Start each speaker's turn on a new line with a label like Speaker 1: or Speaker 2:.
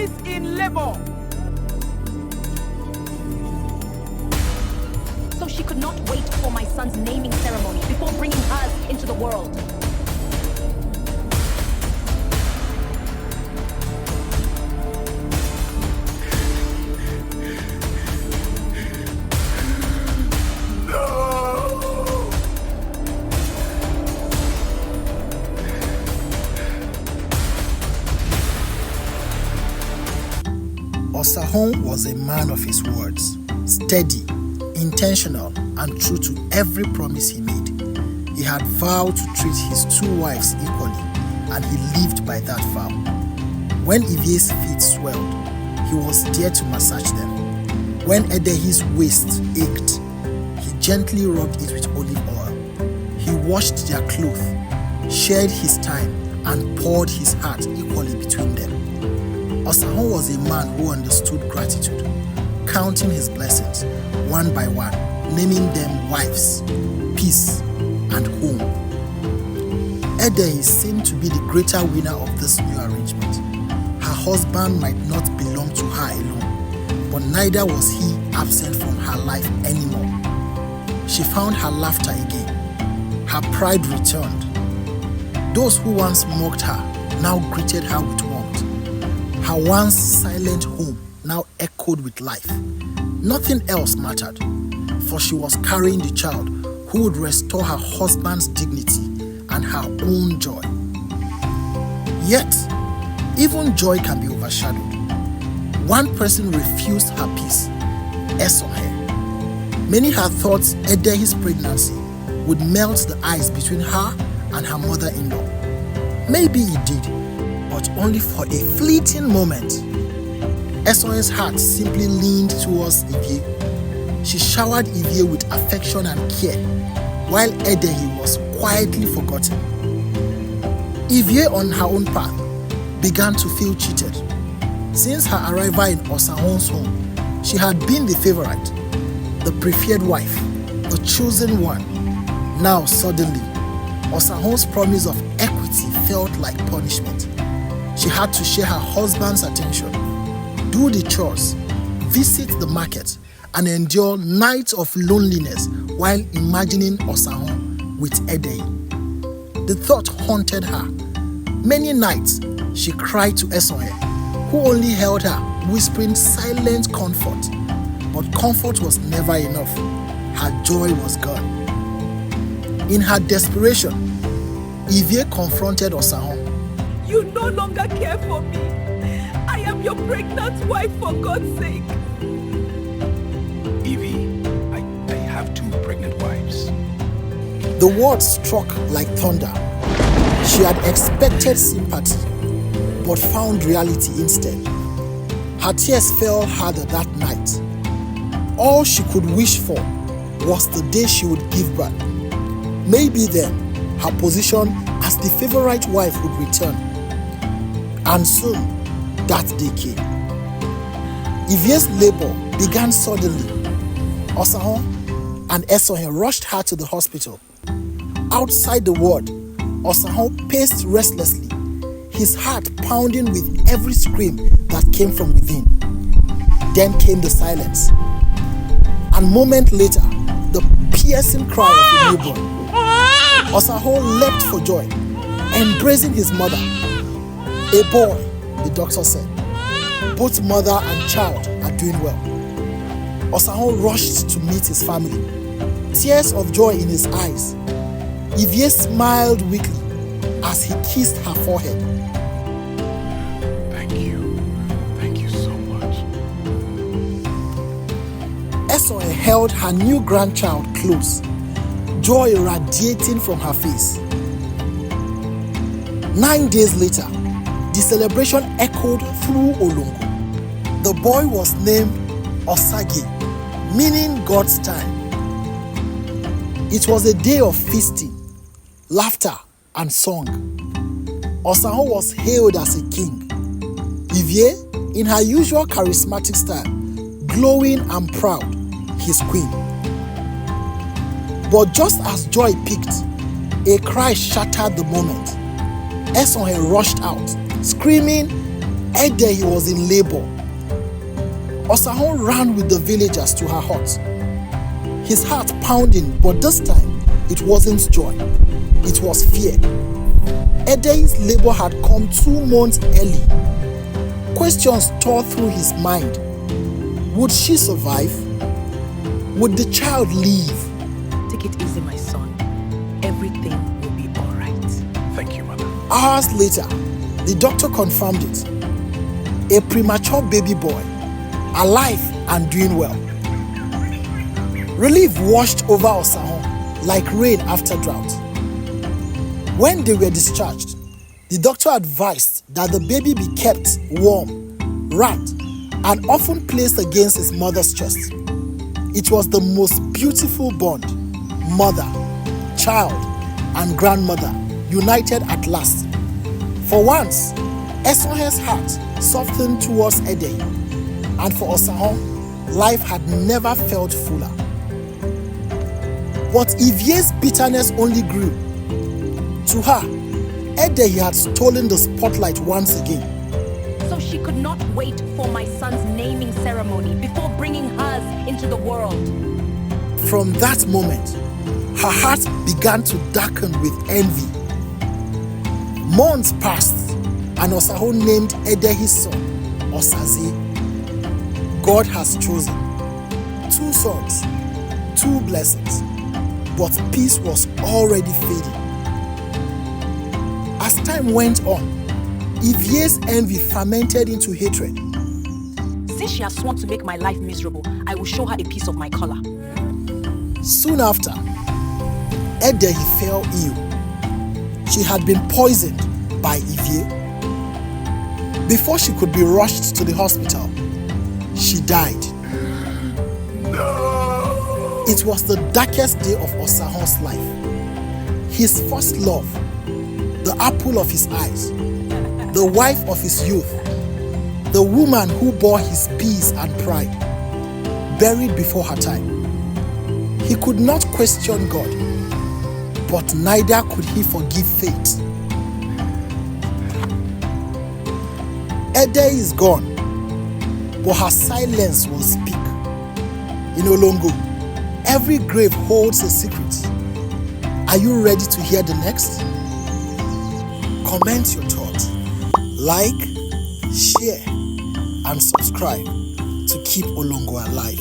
Speaker 1: is in labor.
Speaker 2: So she could not wait for my son's naming ceremony before bringing hers into the world.
Speaker 3: Osahon was a man of his words, steady, intentional, and true to every promise he made. He had vowed to treat his two wives equally, and he lived by that vow. When Ivie's feet swelled, he was there to massage them. When Edehi's waist ached, he gently rubbed it with olive oil. He washed their clothes, shared his time, and poured his heart equally between them. Osahon was a man who understood gratitude, counting his blessings one by one, naming them wives, peace, and home. Edehi seemed to be the greater winner of this new arrangement. Her husband might not belong to her alone, but neither was he absent from her life anymore. She found her laughter again. Her pride returned. Those who once mocked her now greeted her with warmth. Her once silent home now echoed with life. Nothing else mattered, for she was carrying the child who would restore her husband's dignity and her own joy. Yet, even joy can be overshadowed. One person refused her peace, Osahon. Many had thought Edehi's pregnancy would melt the ice between her and her mother-in-law. Maybe it did, but only for a fleeting moment. Osahon's heart simply leaned towards Ivie. She showered Ivie with affection and care, while Edehi was quietly forgotten. Ivie, on her own path, began to feel cheated. Since her arrival in Osahon's home, she had been the favorite, the preferred wife, the chosen one. Now, suddenly, Osahon's promise of equity felt like punishment. She had to share her husband's attention, do the chores, visit the market, and endure nights of loneliness while imagining Osahon with Edehi. The thought haunted her. Many nights she cried to Osahon, who only held her, whispering silent comfort. But comfort was never enough. Her joy was gone. In her desperation, Ivie confronted Osahon.
Speaker 1: You no longer care for me. I am your pregnant wife, for God's sake.
Speaker 4: Ivie, I have 2 pregnant wives.
Speaker 3: The words struck like thunder. She had expected sympathy, but found reality instead. Her tears fell harder that night. All she could wish for was the day she would give birth. Maybe then, her position as the favorite wife would return. And soon, that day came. Ivie's labor began suddenly. Osahon and Osahon rushed her to the hospital. Outside the ward, Osahon paced restlessly, his heart pounding with every scream that came from within. Then came the silence. And a moment later, the piercing cry of a newborn. Osahon leapt for joy, embracing his mother. A boy, the doctor said. Both mother and child are doing well. Osahon rushed to meet his family, tears of joy in his eyes. Ivie smiled weakly as he kissed her forehead.
Speaker 4: Thank you so much.
Speaker 3: Osahon held her new grandchild close, joy radiating from her face. 9 days later, the celebration echoed through Olongo. The boy was named Osage, meaning God's time. It was a day of feasting, laughter, and song. Osahon was hailed as a king. Ivie, in her usual charismatic style, glowing and proud, his queen. But just as joy peaked, a cry shattered the moment. Osahon rushed out, screaming, Edehi was in labor. Osahon ran with the villagers to her hut. His heart pounding, but this time it wasn't joy, it was fear. Edehi's labor had come 2 months early. Questions tore through his mind. Would she survive? Would the child live?
Speaker 1: Take it easy, my son. Everything will be all right.
Speaker 4: Thank you, Mother.
Speaker 3: Hours later, the doctor confirmed it. A premature baby boy, alive and doing well. Relief washed over Osahon like rain after drought. When they were discharged, the doctor advised that the baby be kept warm, wrapped, and often placed against his mother's chest. It was the most beautiful bond, mother, child, and grandmother united at last. For once, Osahon's heart softened towards Edehi, and for Osahon, life had never felt fuller. But Ivie's bitterness only grew. To her, Edehi had stolen the spotlight once again.
Speaker 2: So she could not wait for my son's naming ceremony before bringing hers into the world.
Speaker 3: From that moment, her heart began to darken with envy. Months passed, and Osahon named Edehi's son Osaze. God has chosen 2 sons, 2 blessings, but peace was already fading. As time went on, Ivie's envy fermented into hatred.
Speaker 1: Since she has sworn to make my life miserable, I will show her a piece of my collar.
Speaker 3: Soon after, Edehi fell ill. She had been poisoned by Ivie. Before she could be rushed to the hospital, she died. No! It was the darkest day of Osahon's life. His first love, the apple of his eyes, the wife of his youth, the woman who bore his peace and pride, buried before her time. He could not question God, but neither could he forgive fate. Edehi is gone, but her silence will speak. In Olongo, every grave holds a secret. Are you ready to hear the next? Comment your thoughts, like, share, and subscribe to keep Olongo alive.